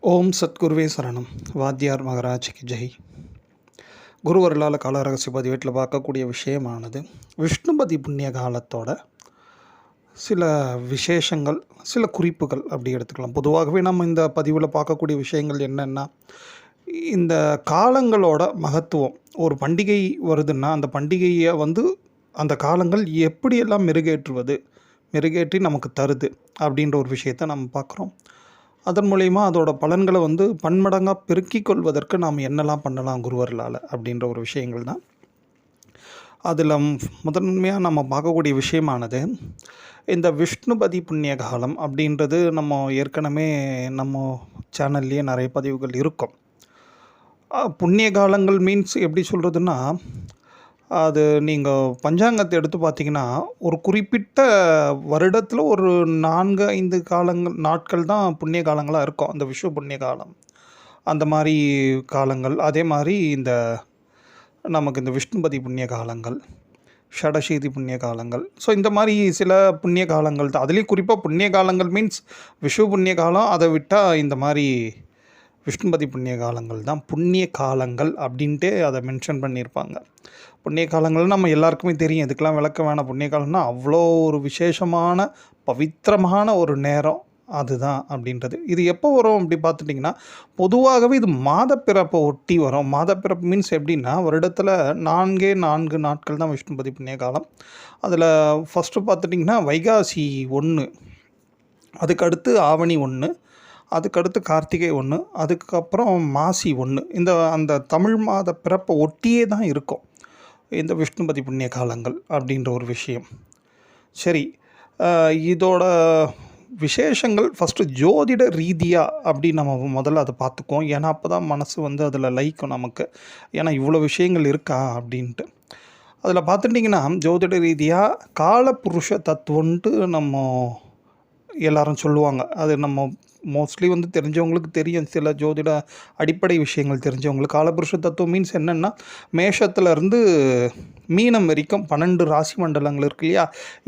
ஓம் சத்குருவே சரணம். வாத்தியார் மகராஜ்க்கு ஜெய். குருவருளால் காலரகசிய பதிவேட்டில் பார்க்கக்கூடிய விஷயமானது விஷ்ணுபதி புண்ணிய காலத்தோட சில விசேஷங்கள், சில குறிப்புகள் அப்படி எடுத்துக்கலாம். பொதுவாகவே நம்ம இந்த பதிவில் பார்க்கக்கூடிய விஷயங்கள் என்னென்னா, இந்த காலங்களோட மகத்துவம். ஒரு பண்டிகை வருதுன்னா அந்த பண்டிகையை அந்த காலங்கள் எப்படியெல்லாம் மெருகேற்றி நமக்கு தருது அப்படின்ற ஒரு விஷயத்தை நம்ம பார்க்குறோம். அதன் மூலயமா அதோட பலன்களை பன்மடங்காக பெருக்கிக் கொள்வதற்கு நாம் என்னெல்லாம் பண்ணலாம் குருவர்களால் அப்படின்ற ஒரு விஷயங்கள் தான். அதில் முதன்மையாக நம்ம பார்க்கக்கூடிய விஷயமானது இந்த விஷ்ணுபதி புண்ணிய காலம் அப்படின்றது நம்ம ஏற்கனவே நம்ம சேனல்லையே நிறைய பதிவுகள் இருக்கும். புண்ணிய காலங்கள் மீன்ஸ் எப்படி சொல்கிறதுன்னா, அது நீங்கள் பஞ்சாங்கத்தை எடுத்து பார்த்தீங்கன்னா, ஒரு குறிப்பிட்ட வருடத்தில் ஒரு 4-5 நாட்கள் தான் புண்ணிய காலங்களாக இருக்கும். அந்த விஷு புண்ணிய காலம் அந்த மாதிரி காலங்கள். அதே மாதிரி நமக்கு இந்த விஷ்ணுபதி புண்ணிய காலங்கள், ஷடசீதி புண்ணிய காலங்கள். ஸோ இந்த மாதிரி சில புண்ணிய காலங்கள் தான். அதுலேயும் குறிப்பாக புண்ணிய காலங்கள் மீன்ஸ் விஷு புண்ணிய காலம். அதை விட்டால் இந்த மாதிரி விஷ்ணுபதி புண்ணிய காலங்கள் தான் புண்ணிய காலங்கள் அப்படின்ட்டு அதை மென்ஷன் பண்ணியிருப்பாங்க. புண்ணிய காலங்கள் நம்ம எல்லாருக்குமே தெரியும், இதுக்கெலாம் விளக்க வேணாம். புண்ணிய காலம்னா அவ்வளோ ஒரு விசேஷமான பவித்திரமான ஒரு நேரம் அதுதான் அப்படின்றது. இது எப்போ வரும் அப்படி பார்த்துட்டிங்கன்னா, பொதுவாகவே இது மாதப்பிறப்பை ஒட்டி வரும். மாதப்பிறப்பு மீன்ஸ் எப்படின்னா, வருடத்தில் 4 நாட்கள் தான் விஷ்ணுபதி புண்ணிய காலம். அதில் ஃபஸ்ட்டு பார்த்துட்டிங்கன்னா வைகாசி 1, அதுக்கடுத்து ஆவணி 1, அதுக்கடுத்து கார்த்திகை 1, அதுக்கப்புறம் மாசி 1. அந்த தமிழ் மாத பிறப்பை ஒட்டியே தான் இருக்கும் இந்த விஷ்ணுபதி புண்ணிய காலங்கள் அப்படின்ற ஒரு விஷயம். சரி, இதோட விசேஷங்கள் ஃபஸ்ட்டு ஜோதிட ரீதியாக அப்படி நம்ம முதல்ல அதை பார்த்துக்குவோம். ஏன்னா அப்போ தான் மனசு அதில் லயிக்கும் நமக்கு. ஏன்னா இவ்வளோ விஷயங்கள் இருக்கா அப்படின்ட்டு. அதில் பார்த்துட்டிங்கன்னா, ஜோதிட ரீதியாக காலபுருஷ தத்துவன்ட்டு நம்ம எல்லாரும் சொல்லுவாங்க. அது நம்ம மோஸ்ட்லி தெரிஞ்சவங்களுக்கு தெரியும். சில ஜோதிட அடிப்படை விஷயங்கள் தெரிஞ்சவங்களுக்கு. காலபுருஷ தத்துவம் மீன்ஸ் என்னென்னா, மேஷத்துலேருந்து மீனம் வரைக்கும் 12 ராசி மண்டலங்கள் இருக்கு இல்லையா,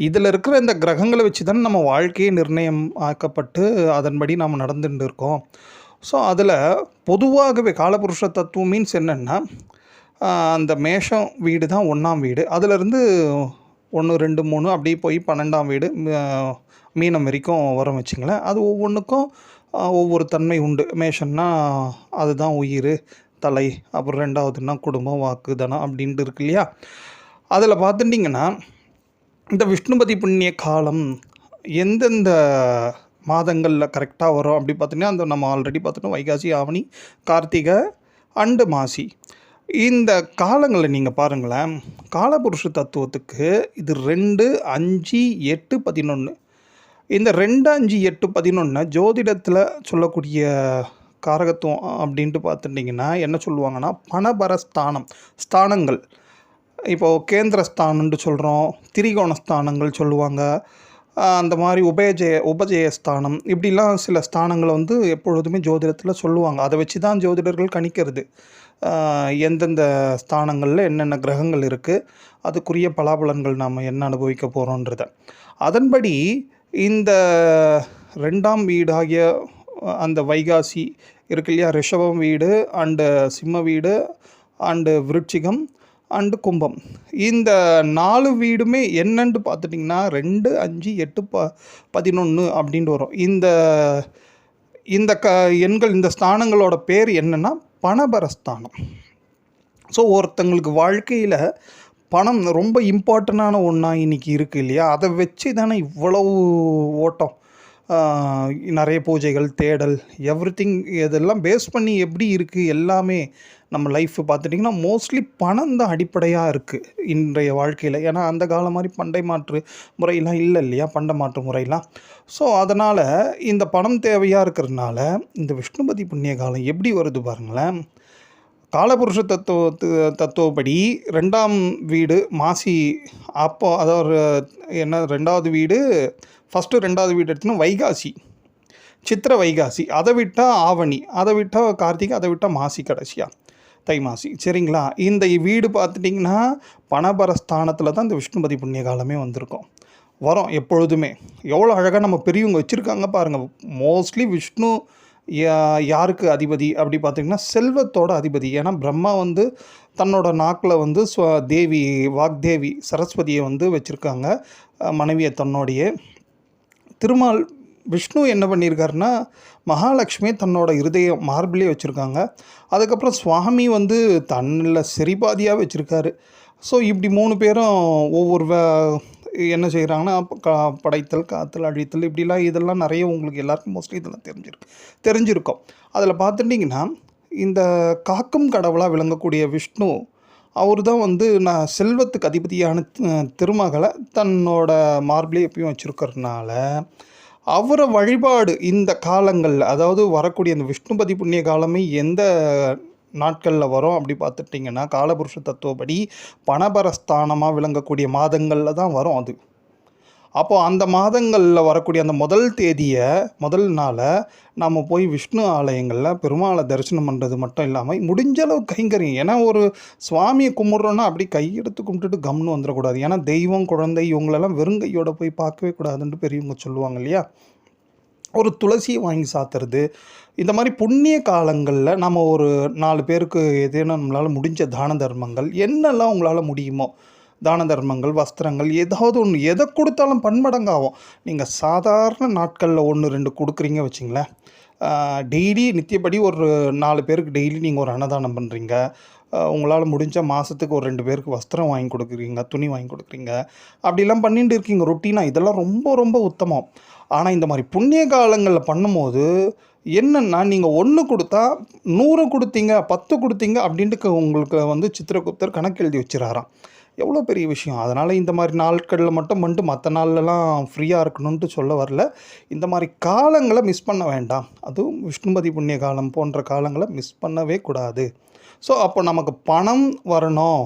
இதில் இருக்கிற இந்த கிரகங்களை வச்சு தானே நம்ம வாழ்க்கையே நிர்ணயம் ஆக்கப்பட்டு அதன்படி நாம் நடந்துட்டு இருக்கோம். ஸோ அதில் பொதுவாகவே காலபுருஷ தத்துவம் மீன்ஸ் என்னென்னா, அந்த மேஷம் வீடு தான் 1ஆம் வீடு. அதிலேருந்து 1, 2, 3 அப்படியே போய் 12ஆம் வீடு மீனம் வரைக்கும் வரும் வச்சுங்களேன். அது ஒவ்வொன்றுக்கும் ஒவ்வொரு தன்மை உண்டு. மேஷன்னா அதுதான் உயிர், தலை. அப்புறம் 2வதுன்னா குடும்பம், வாக்கு, தனம் அப்படின்ட்டு இருக்கு இல்லையா. அதில் பார்த்துட்டிங்கன்னா, இந்த விஷ்ணுபதி புண்ணிய காலம் எந்தெந்த மாதங்களில் கரெக்டாக வரும் அப்படி பார்த்திங்கன்னா, அந்த நம்ம ஆல்ரெடி பார்த்துட்டோம். வைகாசி, ஆவணி, கார்த்திகை அண்டு மாசி. இந்த காலங்களில் நீங்கள் பாருங்களேன், காலபுருஷ தத்துவத்துக்கு இது 2, 5, 8, 11. இந்த 2, 5, 8, 11 ஜோதிடத்தில் சொல்லக்கூடிய காரகத்துவம் அப்படின்ட்டு பார்த்துட்டிங்கன்னா என்ன சொல்லுவாங்கன்னா, பணபர ஸ்தானங்கள். இப்போது கேந்திர ஸ்தானம்னு சொல்கிறோம், திரிகோண ஸ்தானங்கள் சொல்லுவாங்க. அந்த மாதிரி உபஜயஸ்தானம் இப்படிலாம் சில ஸ்தானங்களை எப்பொழுதுமே ஜோதிடத்தில் சொல்லுவாங்க. அதை வச்சு தான் ஜோதிடர்கள் கணிக்கிறது. எந்தெந்த ஸ்தானங்களில் என்னென்ன கிரகங்கள் இருக்குது, அதுக்குரிய பலாபலன்கள் நாம் என்ன அனுபவிக்க போகிறோன்றத. அதன்படி இந்த 2ஆம் வீடாகிய அந்த வைகாசி இருக்கு இல்லையா, ரிஷபம் வீடு அண்டு சிம்ம வீடு அண்டு விருட்சிகம் அண்டு கும்பம். இந்த 4 வீடுமே என்னன்னு பார்த்துட்டிங்கன்னா 2, 5, 8, 11 அப்படின்ட்டு வரும். இந்த எண்கள், இந்த ஸ்தானங்களோட பேர் என்னென்னா பணபரஸ்தானம். ஸோ ஒருத்தங்களுக்கு வாழ்க்கையில் பணம் ரொம்ப இம்பார்ட்டண்டான ஒன்றா இன்றைக்கி இருக்குது இல்லையா, அதை வச்சு தானே இவ்வளவு ஓட்டம். நிறைய பூஜைகள், தேடல், எவ்ரிதிங் இதெல்லாம் பேஸ் பண்ணி எப்படி இருக்குது எல்லாமே நம்ம லைஃப் பார்த்துட்டிங்கன்னா மோஸ்ட்லி பணம் தான் அடிப்படையாக இருக்குது இன்றைய வாழ்க்கையில். ஏன்னா அந்த காலம் மாதிரி பண்டை மாற்று முறையெல்லாம் இல்லை இல்லையா, பண்டை மாற்று முறையெல்லாம். ஸோ அதனால் இந்த பணம் தேவையாக இருக்கிறதுனால இந்த விஷ்ணுபதி புண்ணிய காலம் எப்படி வருது பாருங்களேன். காலபுருஷ தத்துவப்படி 2ஆம் வீடு மாசி. அப்போ அதாவது 2வது வீடு, ஃபஸ்ட்டு 2வது வீடு எடுத்துன்னா வைகாசி, சித்திரை வைகாசி. அதை விட்டால் ஆவணி, அதை விட்டால் கார்த்திகை, அதை விட்டால் மாசி, கடைசியாக தை மாசி. சரிங்களா. இந்த வீடு பார்த்துட்டிங்கன்னா பணபரஸ்தானத்தில் தான் இந்த விஷ்ணுபதி புண்ணிய காலமே வரும் எப்பொழுதுமே. எவ்வளோ அழகாக நம்ம பெரியவங்க வச்சுருக்காங்க பாருங்கள். மோஸ்ட்லி விஷ்ணு யாருக்கு அதிபதி அப்படி பார்த்திங்கன்னா செல்வத்தோட அதிபதி. ஏன்னா பிரம்மா வந்து தன்னோட நாக்கில் வந்து தேவி வாக்தேவி சரஸ்வதியை வந்து வச்சுருக்காங்க மனைவியை தன்னோடைய. திருமால் விஷ்ணு என்ன பண்ணியிருக்காருன்னா மகாலட்சுமி தன்னோட இருதயம் மார்பிளே வச்சுருக்காங்க. அதுக்கப்புறம் சுவாமி வந்து தன்னில் சரிபாதியாக வச்சுருக்காரு. ஸோ இப்படி 3 பேரும் ஒவ்வொரு என்ன செய்கிறாங்கன்னா படைத்தல், காத்தல், அழித்தல் இப்படிலாம் இதெல்லாம் நிறைய உங்களுக்கு எல்லாருக்கும் மோஸ்ட்லி இதெல்லாம் தெரிஞ்சிருக்கும். அதில் பார்த்துட்டிங்கன்னா இந்த காக்கும் கடவுளாக விளங்கக்கூடிய விஷ்ணு அவர் தான் வந்து நான் செல்வத்துக்கு அதிபதியான திருமகளை தன்னோட மார்பிளே எப்பயும் வச்சுருக்கிறதுனால அவரை வழிபாடு இந்த காலங்களில், அதாவது வரக்கூடிய இந்த விஷ்ணுபதி புண்ணிய காலமே எந்த நாட்களில் வரும் அப்படி பார்த்துட்டிங்கன்னா காலபுருஷ தத்துவப்படி பணபரஸ்தானமாக விளங்கக்கூடிய மாதங்களில் தான் வரும் அது. அப்போது அந்த மாதங்களில் வரக்கூடிய அந்த முதல் நாளை நம்ம போய் விஷ்ணு ஆலயங்களில் பெருமாளை தரிசனம் பண்ணுறது மட்டும் இல்லாமல் முடிஞ்ச அளவு கைங்கரியம். ஏன்னா ஒரு சுவாமியை கும்பிட்றோன்னா அப்படி கையெடுத்து கும்பிட்டுட்டு கம்னு வந்துடக்கூடாது. ஏன்னா தெய்வம், குழந்தை இவங்களெல்லாம் வெறுங்கையோடு போய் பார்க்கவே கூடாதுன்ட்டு பெரியவங்க சொல்லுவாங்க இல்லையா. ஒரு துளசியை வாங்கி சாத்துறது, இந்த மாதிரி புண்ணிய காலங்களில் நம்ம ஒரு 4 பேருக்கு ஏதேனும் நம்மளால் முடிஞ்ச தான தர்மங்கள் என்னெல்லாம் உங்களால் முடியுமோ தான தர்மங்கள், வஸ்திரங்கள் ஏதாவது ஒன்று எதை கொடுத்தாலும் பன்மடங்காகும். நீங்கள் சாதாரண நாட்களில் 1, 2 கொடுக்குறீங்க வச்சிங்களேன், டெய்லி நித்தியப்படி ஒரு 4 பேருக்கு டெய்லி நீங்கள் ஒரு அன்னதானம் பண்ணுறீங்க, உங்களால் முடிஞ்ச மாதத்துக்கு ஒரு 2 பேருக்கு வஸ்திரம் வாங்கி கொடுக்குறீங்க, துணி வாங்கி கொடுக்குறீங்க, அப்படிலாம் பண்ணிட்டு இருக்கீங்க ரொட்டீனாக. இதெல்லாம் ரொம்ப ரொம்ப உத்தமம். ஆனால் இந்த மாதிரி புண்ணிய காலங்களில் பண்ணும்போது என்னென்னா நீங்கள் 1 கொடுத்தா 100 கொடுத்தீங்க, 10 கொடுத்தீங்க அப்படின்ட்டு உங்களுக்கு வந்து சித்திரகுப்தர் கணக்கு எழுதி வச்சுறாராம். எவ்வளோ பெரிய விஷயம். அதனால் இந்த மாதிரி நாட்களில் மட்டும் பண்ணிட்டு மற்ற நாள்லலாம் ஃப்ரீயாக இருக்கணுன்ட்டு சொல்ல வரல. இந்த மாதிரி காலங்களை மிஸ் பண்ண வேண்டாம். அதுவும் விஷ்ணுபதி புண்ணிய காலம் போன்ற காலங்களை மிஸ் பண்ணவே கூடாது. ஸோ அப்போ நமக்கு பணம் வரணும்,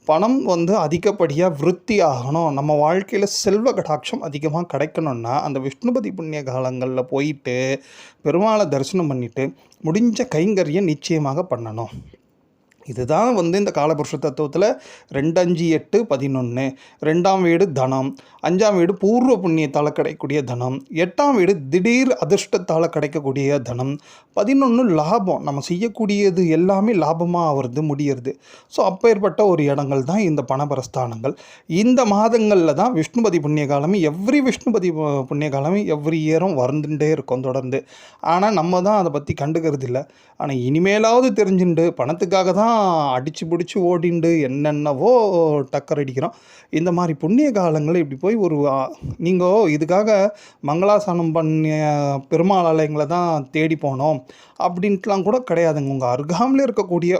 பணம் வந்து அதிகப்படியாக விருத்தி ஆகணும், நம்ம வாழ்க்கையில் செல்வ கடாட்சம் அதிகமாக கிடைக்கணுன்னா அந்த விஷ்ணுபதி புண்ணிய காலங்களில் போயிட்டு பெருமாளை தரிசனம் பண்ணிவிட்டு முடிஞ்ச கைங்கரியம் நிச்சயமாக பண்ணணும். இதுதான் வந்து இந்த காலபுருஷ தத்துவத்தில் 2, 5, 8, 11. 2ஆம் வீடு தனம், 5ஆம் வீடு பூர்வ புண்ணியத்தால் கிடைக்கக்கூடிய தனம், 8ஆம் வீடு திடீர் அதிர்ஷ்டத்தால் கிடைக்கக்கூடிய தனம், 11 லாபம், நம்ம செய்யக்கூடியது எல்லாமே லாபமாக வருது முடியறது. ஸோ அப்பேற்பட்ட ஒரு இடங்கள் தான் இந்த பணபரஸ்தானங்கள். இந்த மாதங்களில் தான் விஷ்ணுபதி புண்ணிய காலமே விஷ்ணுபதி புண்ணிய காலமே எவ்ரி இயரும் வந்துட்டே இருக்கும் தொடர்ந்து. ஆனால் நம்ம தான் அதை பற்றி கண்டுக்கிறது இல்லை. ஆனால் இனிமேலாவது தெரிஞ்சுண்டு பணத்துக்காக தான் அடித்து பிடிச்சி ஓடிண்டு என்னென்னவோ டக்கர் அடிக்கிறோம். இந்த மாதிரி புண்ணிய காலங்களில் இப்படி போய் நீங்கள் இதுக்காக மங்களாசானம் பண்ணிய பெருமாள் ஆலயங்களை தான் தேடி போனோம் அப்படின்ட்டுலாம் கூட கிடையாதுங்க. உங்கள் அருகாமையில் இருக்கக்கூடிய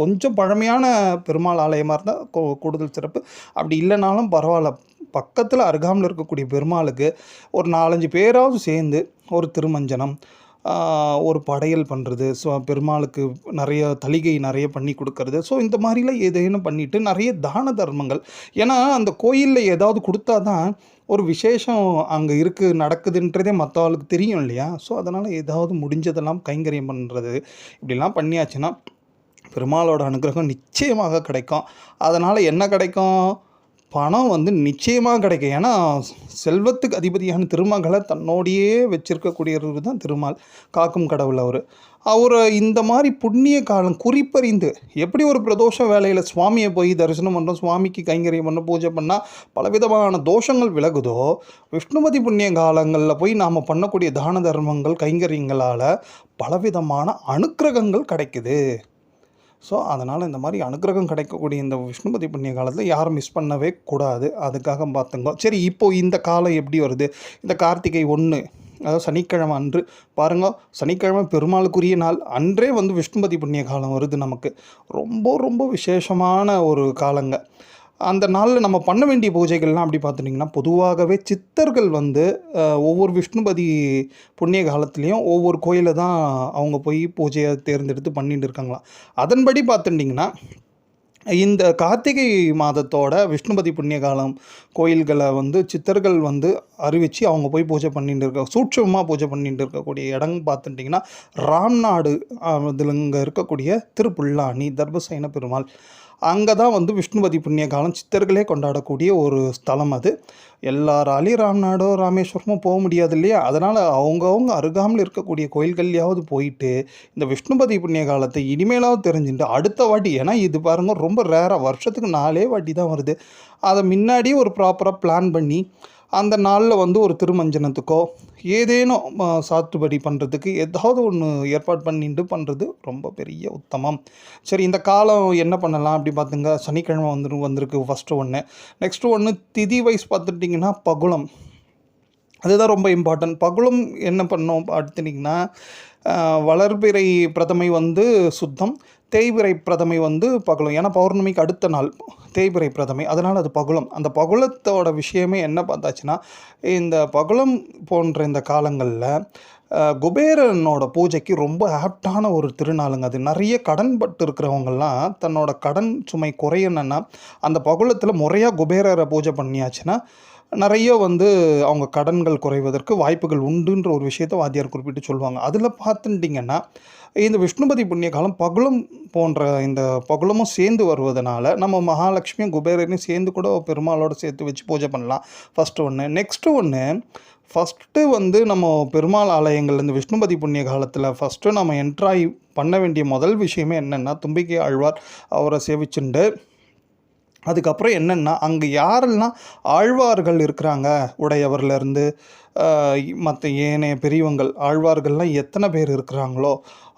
கொஞ்சம் பழமையான பெருமாள் ஆலயமாக இருந்தால் கூடுதல் சிறப்பு. அப்படி இல்லைனாலும் பரவாயில்ல, பக்கத்தில் அருகாமையில் இருக்கக்கூடிய பெருமாளுக்கு ஒரு 4, 5 பேராவது சேர்ந்து ஒரு திருமஞ்சனம், ஒரு படையல் பண்ணுறது, ஸோ பெருமாளுக்கு நிறைய தளிகை நிறைய பண்ணி கொடுக்கறது. ஸோ இந்த மாதிரிலாம் ஏதேனும் பண்ணிவிட்டு நிறைய தான தர்மங்கள். ஏன்னா அந்த கோயிலில் ஏதாவது கொடுத்தா தான் ஒரு விசேஷம் அங்கே இருக்குது நடக்குதுன்றதே மற்றவங்களுக்கு தெரியும் இல்லையா. ஸோ அதனால் ஏதாவது முடிஞ்சதெல்லாம் கைங்கரியம் பண்ணுறது இப்படிலாம் பண்ணியாச்சுன்னா பெருமாளோட அனுகிரகம் நிச்சயமாக கிடைக்கும். அதனால் என்ன கிடைக்கும்? பணம் வந்து நிச்சயமாக கிடைக்கும். ஏன்னா செல்வத்துக்கு அதிபதியான திருமகளை தன்னோடையே வச்சிருக்கக்கூடியவர் தான் திருமால், காக்கும் கடவுள் அவர் இந்த மாதிரி புண்ணிய காலம் குறிப்பறிந்து எப்படி ஒரு பிரதோஷ வேலையில் சுவாமியை போய் தரிசனம் பண்ணுறோம், சுவாமிக்கு கைங்கரியம் பண்ண பூஜை பண்ணால் பலவிதமான தோஷங்கள் விலகுதோ, விஷ்ணுபதி புண்ணிய காலங்களில் போய் நாம் பண்ணக்கூடிய தான தர்மங்கள் கைங்கரியங்களால் பலவிதமான அனுக்கிரகங்கள் கிடைக்குது. ஸோ அதனால் இந்த மாதிரி அனுக்கிரகம் கிடைக்கக்கூடிய இந்த விஷ்ணுபதி புண்ணிய காலத்தில் யாரும் மிஸ் பண்ணவே கூடாது. அதுக்காக பார்த்துங்க. சரி, இப்போது இந்த காலம் எப்படி வருது? இந்த கார்த்திகை 1, அதாவது சனிக்கிழமை அன்று பாருங்க, சனிக்கிழமை பெருமாளுக்குரிய நாள் அன்றே வந்து விஷ்ணுபதி புண்ணிய காலம் வருது. நமக்கு ரொம்ப ரொம்ப விசேஷமான ஒரு காலங்க. அந்த நாளில் நம்ம பண்ண வேண்டிய பூஜைகள்லாம் அப்படி பார்த்துட்டிங்கன்னா பொதுவாகவே சித்தர்கள் வந்து ஒவ்வொரு விஷ்ணுபதி புண்ணிய காலத்துலேயும் ஒவ்வொரு கோயிலை தான் அவங்க போய் பூஜையை தேர்ந்தெடுத்து பண்ணிட்டு இருக்காங்களாம். அதன்படி பார்த்துட்டிங்கன்னா இந்த கார்த்திகை மாதத்தோட விஷ்ணுபதி புண்ணிய காலம் கோயில்களை வந்து சித்தர்கள் வந்து அறிவித்து அவங்க போய் பூஜை பண்ணிட்டு சூட்சமாக பூஜை பண்ணிட்டு இருக்கக்கூடிய இடம் பார்த்துட்டிங்கன்னா ராம்நாடு, இதில் இங்கே இருக்கக்கூடிய திருப்புல்லானி தர்பசேன பெருமாள். அங்கே தான் வந்து விஷ்ணுபதி புண்ணிய காலம் சித்தர்களே கொண்டாடக்கூடிய ஒரு ஸ்தலம் அது. எல்லாராலையும் ராம்நாடோ ராமேஸ்வரமோ போக முடியாது இல்லையா? அதனால் அவங்கவுங்க அருகாமல் இருக்கக்கூடிய கோயில்கள்லையாவது போயிட்டு இந்த விஷ்ணுபதி புண்ணிய காலத்தை இனிமேலாவது தெரிஞ்சுட்டு அடுத்த வாட்டி, ஏன்னா இது பாருங்கள் ரொம்ப ரேராக வருஷத்துக்கு 4 வாட்டி தான் வருது. அதை முன்னாடியே ஒரு ப்ராப்பராக பிளான் பண்ணி அந்த நாளில் வந்து ஒரு திருமஞ்சனத்துக்கோ ஏதேனும் சாத்துபடி பண்ணுறதுக்கு ஏதாவது ஒன்று ஏற்பாடு பண்ணிட்டு பண்ணுறது ரொம்ப பெரிய உத்தமம். சரி, இந்த காலம் என்ன பண்ணலாம் அப்படி பார்த்துங்க. சனிக்கிழமை வந்திருக்கு ஃபஸ்ட்டு ஒன்று. நெக்ஸ்ட்டு ஒன்று திதி வைஸ் பார்த்துட்டிங்கன்னா பகுளம், அதுதான் ரொம்ப இம்பார்ட்டன்ட். பகுளம் என்ன பண்ணோம் பார்த்துட்டிங்கன்னா, வளர்பிறை பிரதமை வந்து சுத்தம், தேய்பிறை பிரதமை வந்து பகுளம். ஏன்னா பௌர்ணமிக்கு அடுத்த நாள் தேய்பிறை பிரதமை, அதனால் அது பகுளம். அந்த பகுளத்தோட விஷயமே என்ன பார்த்தாச்சுன்னா, இந்த பகுளம் போன்ற இந்த காலங்களில் குபேரனோட பூஜைக்கு ரொம்ப ஆப்டான ஒரு திருநாளுங்க அது. நிறைய கடன் பட்டு இருக்கிறவங்கெல்லாம் தன்னோட கடன் சுமை குறையணுன்னா அந்த பகுளத்தில் முறையாக குபேரரை பூஜை பண்ணியாச்சுன்னா நிறைய வந்து அவங்க கடன்கள் குறைவதற்கு வாய்ப்புகள் உண்டுன்ற ஒரு விஷயத்தை வாத்தியார் குறிப்பிட்டு சொல்லுவாங்க. அதில் பார்த்துட்டிங்கன்னா இந்த விஷ்ணுபதி புண்ணிய காலம் பகுளம் போன்ற இந்த பகுளமும் சேர்ந்து வருவதனால நம்ம மகாலட்சுமியும் குபேரனையும் சேர்ந்து கூட பெருமாளோட சேர்த்து வச்சு பூஜை பண்ணலாம். ஃபஸ்ட்டு ஒன்று. நெக்ஸ்ட்டு ஒன்று, ஃபஸ்ட்டு வந்து நம்ம பெருமாள் ஆலயங்கள் இந்த விஷ்ணுபதி புண்ணிய காலத்தில் ஃபஸ்ட்டு நம்ம என்ட்ராய் பண்ண வேண்டிய முதல் விஷயமே என்னென்னா, தும்பிக்கை ஆழ்வார் அவரை சேவிச்சுண்டு அதுக்கப்புறம் என்னென்னா அங்கே யாரெல்லாம் ஆழ்வார்கள் இருக்கிறாங்க உடையவர்லேருந்து மற்ற ஏனைய பெரியவங்கள் ஆழ்வார்கள்லாம் எத்தனை பேர் இருக்கிறாங்களோ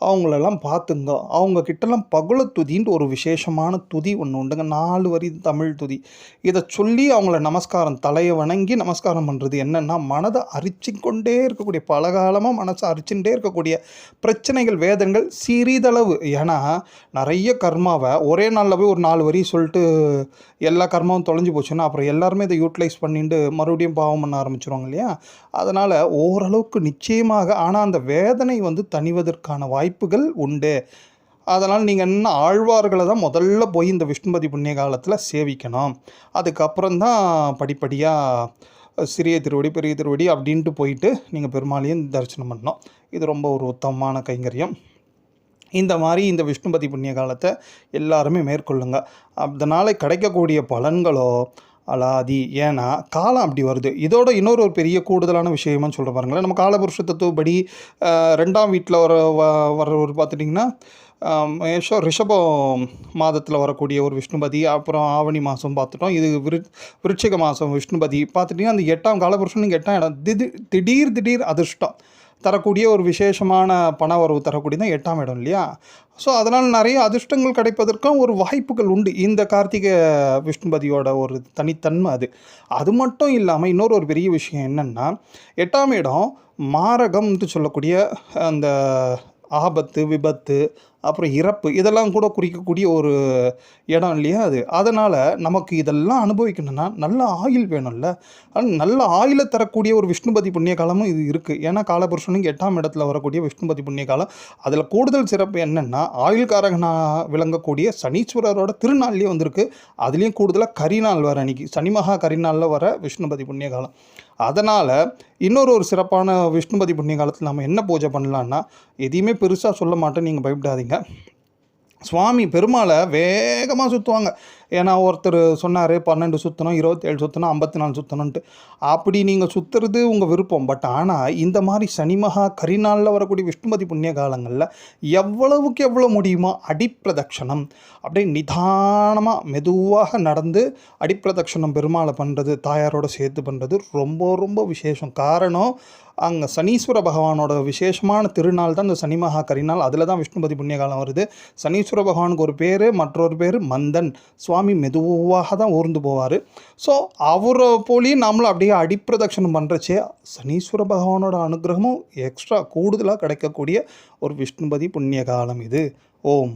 அவங்களெல்லாம் பார்த்துங்க. அவங்கக்கிட்டலாம் பகுளத்துதின்ட்டு ஒரு விசேஷமான துதி ஒன்று உண்டுங்க. 4 வரி தமிழ் துதி. இதை சொல்லி அவங்கள நமஸ்காரம், தலையை வணங்கி நமஸ்காரம் பண்ணுறது என்னென்னா, மனதை அரிச்சிக்கொண்டே இருக்கக்கூடிய பலகாலமாக மனசை அரிச்சுட்டே இருக்கக்கூடிய பிரச்சனைகள் வேதனைகள் சிறிதளவு, ஏன்னா நிறைய கர்மாவை ஒரே நாளில் போய் ஒரு 4 வரி சொல்லிட்டு எல்லா கர்மாவும் தொலைஞ்சு போச்சுன்னா அப்புறம் எல்லாருமே இதை யூட்டிலைஸ் பண்ணிட்டு மறுபடியும் பாவம் பண்ண ஆரம்பிச்சிருவாங்க இல்லையா? அதனால் ஓரளவுக்கு நிச்சயமாக, ஆனால் அந்த வேதனை வந்து தணிவதற்கான வாய்ப்புகள் உண்டு. அதனால் நீங்கள் என்ன ஆழ்வார்களை தான் முதல்ல போய் இந்த விஷ்ணுபதி புண்ணிய காலத்தில் சேவிக்கணும். அதுக்கப்புறம் தான் படிப்படியாக சிறிய திருவடி பெரிய திருவடி அப்படின்ட்டு போயிட்டு நீங்கள் பெருமாளையும் தரிசனம் பண்ணணும். இது ரொம்ப ஒரு உத்தமமான கைங்கரியம். இந்த மாதிரி இந்த விஷ்ணுபதி புண்ணிய காலத்தை எல்லாருமே மேற்கொள்ளுங்க. அதனால் கிடைக்கக்கூடிய பலன்களோ அலாதி. ஏன்னா காலம் அப்படி வருது. இதோட இன்னொரு பெரிய கூடுதலான விஷயமானு சொல்கிற பாருங்களேன். நம்ம காலபுருஷ தத்துவப்படி 2ஆம் வீட்டில் வர பார்த்துட்டிங்கன்னா ரிஷப மாதத்தில் வரக்கூடிய ஒரு விஷ்ணுபதி, அப்புறம் ஆவணி மாதம் பார்த்துட்டோம். இது விருச்சிக மாதம் விஷ்ணுபதி பார்த்துட்டிங்கன்னா அந்த 8ஆம் காலபுருஷன் 8ஆம் இடம் திடீர் அதிர்ஷ்டம் தரக்கூடிய ஒரு விசேஷமான பண வரவு தரக்கூடிய தான் 8ஆம் இடம் இல்லையா? ஸோ அதனால் நிறைய அதிர்ஷ்டங்கள் கிடைப்பதற்கும் ஒரு வாய்ப்புகள் உண்டு. இந்த கார்த்திகை விஷ்ணுபதியோட ஒரு தனித்தன்மை அது. அது மட்டும் இல்லாமல் இன்னொரு பெரிய விஷயம் என்னென்னா, 8ஆம் இடம் மாரகம்னு சொல்லக்கூடிய அந்த ஆபத்து, விபத்து, அப்புறம் இறப்பு இதெல்லாம் கூட குறிக்கக்கூடிய ஒரு இடம் இல்லையா அது? அதனால் நமக்கு இதெல்லாம் அனுபவிக்கணும்னா நல்ல ஆயுள் வேணும்ல. நல்ல ஆயுளை தரக்கூடிய ஒரு விஷ்ணுபதி புண்ணிய காலமும் இது இருக்குது. ஏன்னா காலபுருஷனுக்கு 8ஆம் இடத்துல வரக்கூடிய விஷ்ணுபதி புண்ணிய காலம். அதில் கூடுதல் சிறப்பு என்னென்னா, ஆயுள்காரகனாக விளங்கக்கூடிய சனீஸ்வரரோட திருநாள்லேயே வந்திருக்கு. அதுலேயும் கூடுதலாக கரிநாள் வர அன்றைக்கி சனி மகா கரிநாளில் வர விஷ்ணுபதி புண்ணிய காலம். அதனால் இன்னொரு சிறப்பான விஷ்ணுபதி புண்ணிய காலத்தில் நம்ம என்ன பூஜை பண்ணலான்னா, எதையுமே பெருசாக சொல்ல மாட்டேன், நீங்கள் பயப்படாதீங்க. சுவாமி பெருமாளை வேகமாக சுற்றுவாங்க. ஏன்னா ஒருத்தர் சொன்னார் 12 சுற்றணும், 27 சுற்றணும், 54 சுற்றணுன்ட்டு. அப்படி நீங்கள் சுற்றுறது உங்கள் விருப்பம். பட் ஆனால் இந்த மாதிரி சனிமகா கரிநாளில் வரக்கூடிய விஷ்ணுபதி புண்ணிய காலங்களில் எவ்வளவுக்கு எவ்வளோ முடியுமோ அடிப்பிரதட்சணம் அப்படியே நிதானமாக மெதுவாக நடந்து அடிப்பிரதட்சணம் பெருமாளை பண்ணுறது, தாயாரோட சேர்த்து பண்ணுறது ரொம்ப ரொம்ப விசேஷம். காரணம், அங்கே சனீஸ்வர பகவானோட விசேஷமான திருநாள் தான் இந்த சனிமகா கரிநாள். அதில் தான் விஷ்ணுபதி புண்ணிய காலம் வருது. சனீஸ்வர பகவானுக்கு ஒரு பேர், மற்றொரு பேர் மந்தன். சுவாமி மெதுவாக தான் ஊர்ந்து போவார். ஸோ அவரை போலேயும் நம்மளும் அப்படியே அடிப்பிரதட்சணம் பண்ணுறச்சே சனீஸ்வர பகவானோட அனுகிரகமும் எக்ஸ்ட்ரா கூடுதலாக கிடைக்கக்கூடிய ஒரு விஷ்ணுபதி புண்ணிய காலம் இது. ஓம்.